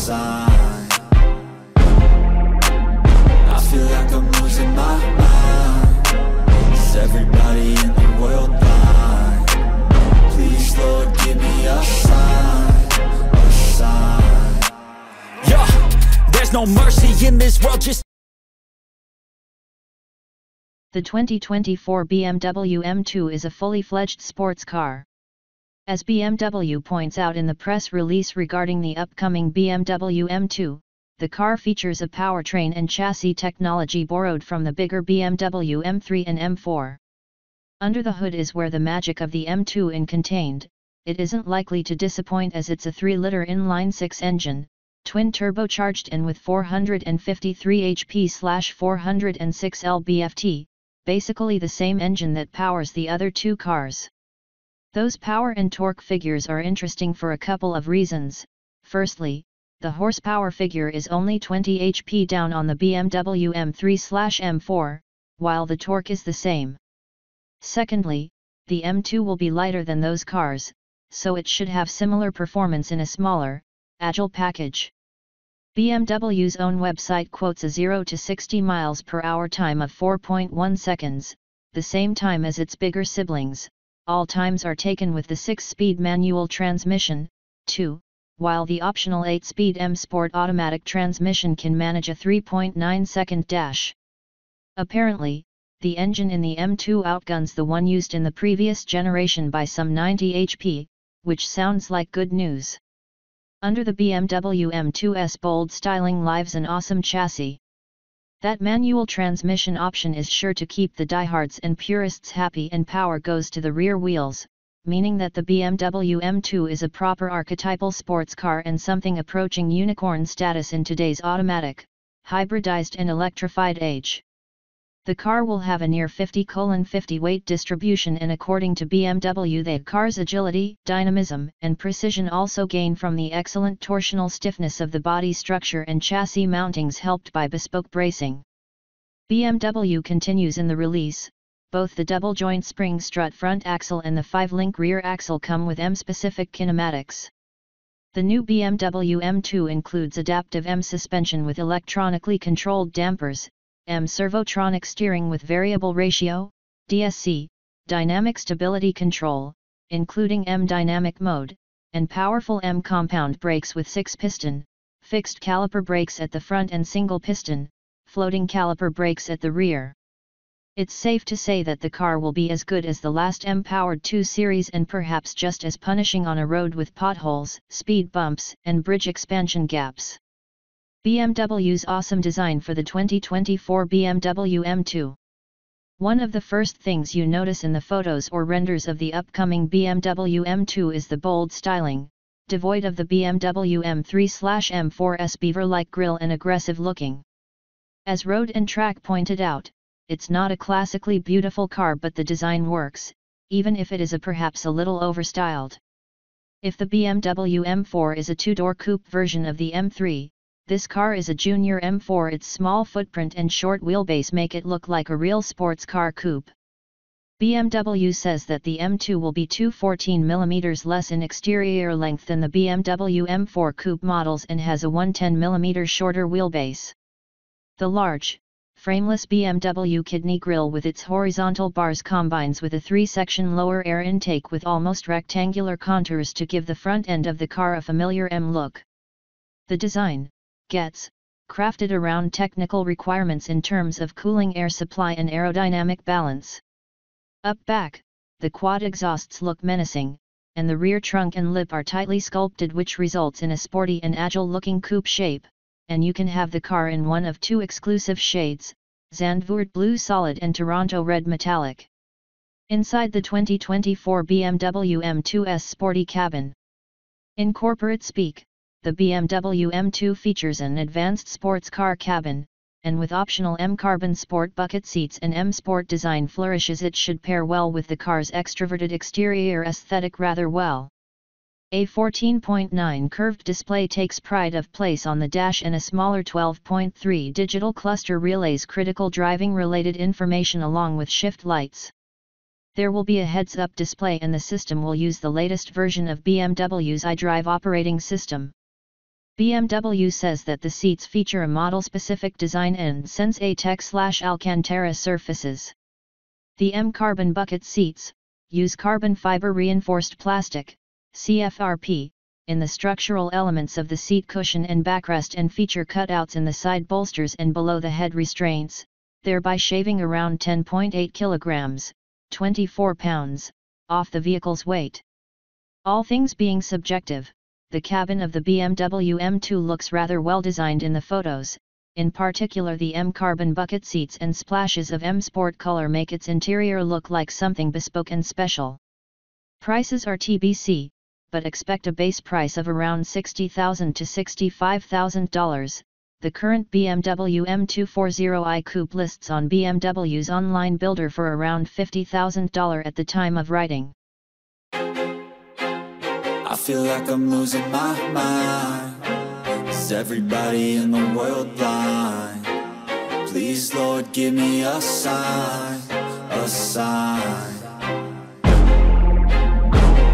sign. I feel like I'm losing my mind. Is everybody in the world blind? Please, Lord, give me a sign, a sign. Yeah, there's no mercy in this world, just The 2024 BMW M2 is a fully fledged sports car. As BMW points out in the press release regarding the upcoming BMW M2, the car features a powertrain and chassis technology borrowed from the bigger BMW M3 and M4. Under the hood is where the magic of the M2 is contained. It isn't likely to disappoint as it's a 3-liter inline-6 engine, twin-turbocharged and with 453 HP/406 lb-ft, basically the same engine that powers the other two cars. Those power and torque figures are interesting for a couple of reasons. Firstly, the horsepower figure is only 20 HP down on the BMW M3/M4, while the torque is the same. Secondly, the M2 will be lighter than those cars, so it should have similar performance in a smaller, agile package. BMW's own website quotes a 0 to 60 miles per hour time of 4.1 seconds, the same time as its bigger siblings. All times are taken with the 6-speed manual transmission, too, while the optional 8-speed M Sport automatic transmission can manage a 3.9-second dash. Apparently, the engine in the M2 outguns the one used in the previous generation by some 90 HP, which sounds like good news. Under the BMW M2's bold styling lies an awesome chassis. That manual transmission option is sure to keep the diehards and purists happy, and power goes to the rear wheels, meaning that the BMW M2 is a proper archetypal sports car and something approaching unicorn status in today's automatic, hybridized and electrified age. The car will have a near 50/50 weight distribution, and according to BMW, the car's agility, dynamism, and precision also gain from the excellent torsional stiffness of the body structure and chassis mountings helped by bespoke bracing. BMW continues in the release, both the double-joint spring strut front axle and the 5-link rear axle come with M-specific kinematics. The new BMW M2 includes adaptive M suspension with electronically controlled dampers, M servotronic steering with variable ratio, DSC, dynamic stability control, including M dynamic mode, and powerful M compound brakes with 6-piston, fixed caliper brakes at the front and single-piston, floating caliper brakes at the rear. It's safe to say that the car will be as good as the last M-powered 2 Series and perhaps just as punishing on a road with potholes, speed bumps, and bridge expansion gaps. BMW's awesome design for the 2024 BMW M2. One of the first things you notice in the photos or renders of the upcoming BMW M2 is the bold styling, devoid of the BMW M3/M4's beaver-like grille and aggressive looking. As Road and Track pointed out, it's not a classically beautiful car, but the design works, even if it is perhaps a little overstyled. If the BMW M4 is a 2-door coupe version of the M3, this car is a junior M4. Its small footprint and short wheelbase make it look like a real sports car coupe. BMW says that the M2 will be 214 mm less in exterior length than the BMW M4 coupe models and has a 110 mm shorter wheelbase. The large, frameless BMW kidney grille with its horizontal bars combines with a 3-section lower air intake with almost rectangular contours to give the front end of the car a familiar M look. The design gets crafted around technical requirements in terms of cooling air supply and aerodynamic balance. Up back, the quad exhausts look menacing, and the rear trunk and lip are tightly sculpted, which results in a sporty and agile-looking coupe shape, and you can have the car in one of 2 exclusive shades, Zandvoort Blue Solid and Toronto Red Metallic. Inside the 2024 BMW M2's sporty cabin. In corporate speak, the BMW M2 features an advanced sports car cabin, and with optional M carbon sport bucket seats and M sport design flourishes, it should pair well with the car's extroverted exterior aesthetic rather well. A 14.9 curved display takes pride of place on the dash, and a smaller 12.3 digital cluster relays critical driving related information along with shift lights. There will be a heads-up display, and the system will use the latest version of BMW's iDrive operating system. BMW says that the seats feature a model-specific design and Sense A-Tech/Alcantara surfaces. The M carbon bucket seats use carbon fiber reinforced plastic, CFRP, in the structural elements of the seat cushion and backrest and feature cutouts in the side bolsters and below the head restraints, thereby shaving around 10.8 kilograms, 24 pounds, off the vehicle's weight. All things being subjective, the cabin of the BMW M2 looks rather well designed in the photos, in particular the M carbon bucket seats and splashes of M Sport color make its interior look like something bespoke and special. Prices are TBC, but expect a base price of around $60,000 to $65,000. The current BMW M240i Coupe lists on BMW's online builder for around $50,000 at the time of writing. I feel like I'm losing my mind. Is everybody in the world blind? Please, Lord, give me a sign, a sign.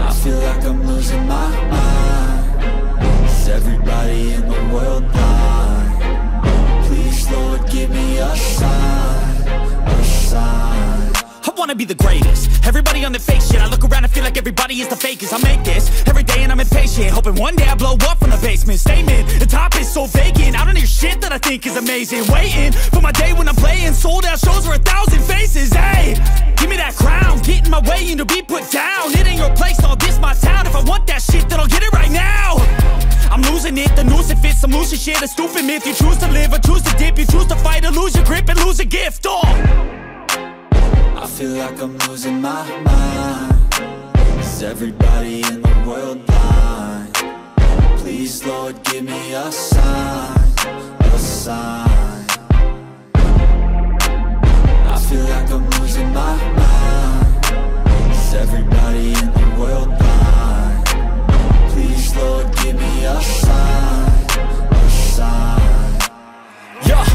I feel like I'm losing my mind. Is everybody in the world blind? Please, Lord, give me a sign, a sign. I wanna be the greatest. Everybody on the fake shit. I look around and feel like everybody is the fakest. I make this every day and I'm impatient, hoping one day I blow up from the basement. Statement, the top is so vacant. I don't hear shit that I think is amazing. Waiting for my day when I'm playing sold out shows for 1,000 faces. Hey, give me that crown, get in my way and to be put down. It ain't your place, all this my town. If I want that shit, then I'll get it right now. I'm losing it, the noose it fits, some losing shit, a stupid myth. You choose to live or choose to dip, you choose to fight or lose your grip and lose a gift. I feel like I'm losing my mind. Is everybody in the world blind? Please, Lord, give me a sign, a sign. I feel like I'm losing my mind. Is everybody in the world blind? Please, Lord, give me a sign, a sign. Yeah.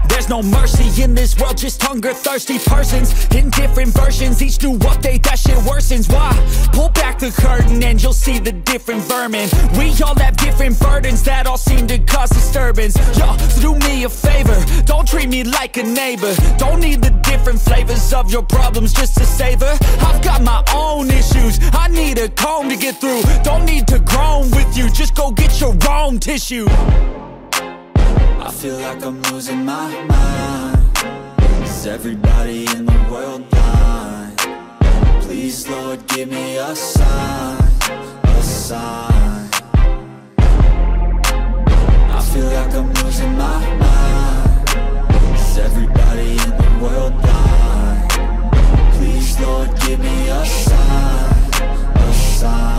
There's no mercy in this world, just hunger-thirsty persons in different versions. Each new update, that shit worsens. Why? Pull back the curtain and you'll see the different vermin. We all have different burdens that all seem to cause disturbance. Yo, so do me a favor, don't treat me like a neighbor. Don't need the different flavors of your problems just to savor. I've got my own issues, I need a comb to get through. Don't need to groan with you, just go get your own tissue. I feel like I'm losing my mind. Is everybody in the world blind? Please, Lord, give me a sign, a sign. I feel like I'm losing my mind. Is everybody in the world blind? Please, Lord, give me a sign, a sign.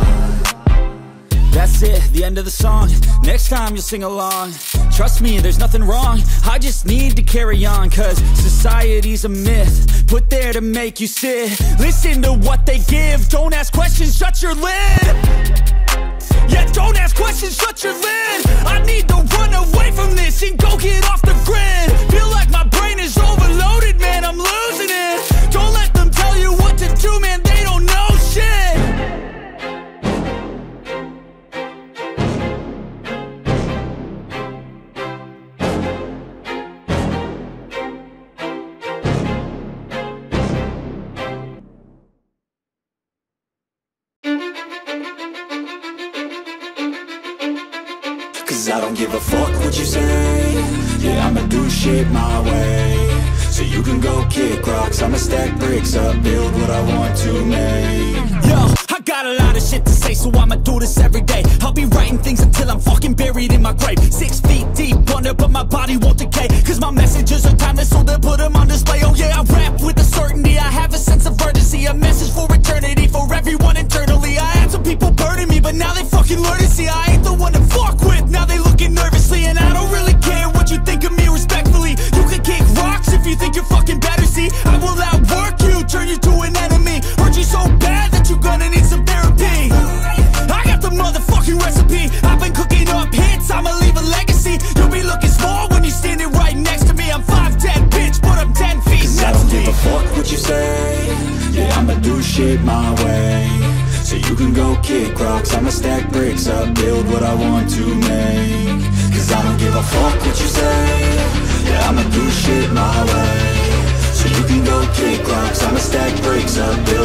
That's it, the end of the song. Next time you'll sing along. Trust me, there's nothing wrong. I just need to carry on, cause society's a myth put there to make you sit. Listen to what they give. Don't ask questions, shut your lid. Yeah, don't ask questions, shut your lid. I need to run away from this and go get off the grid. Feel like my brain is overloaded, man, I'm losing it. Don't let them tell you what to do, man, they don't know shit. Cause I don't give a fuck what you say. Yeah, I'ma do shit my way. So you can go kick rocks, I'ma stack bricks up, build what I want to make. Yo, I got a lot of shit to say, so I'ma do this every day. I'll be writing things until I'm fucking buried in my grave. 6 feet deep under, but my body won't decay. Cause my messages are timeless, so they'll put them on display. Oh yeah, I rap with a certainty, I have a sense of urgency. A message for eternity, for everyone internally. I had some people burning me, but now they fucking learn to see I ain't the one to fuck with. Now they looking nervously, and I don't really care what you think of me respectfully. You can kick rocks if you think you're fucking better, see. I will outwork you, turn you to an enemy. Hurt you so bad that you're gonna need some therapy. I got the motherfucking recipe. I've been cooking up hits, I'ma leave a legacy. You'll be looking small when you're standing right next to me. I'm 5'10", bitch, but I'm 10 feet. Cause I don't give a fuck what you say. Yeah, I'ma do shit my way. So you can go kick rocks, I'ma stack bricks up, build what I want to make. Cause I don't give a fuck what you say, yeah, I'ma do shit my way. So you can go kick rocks, I'ma stack bricks up, build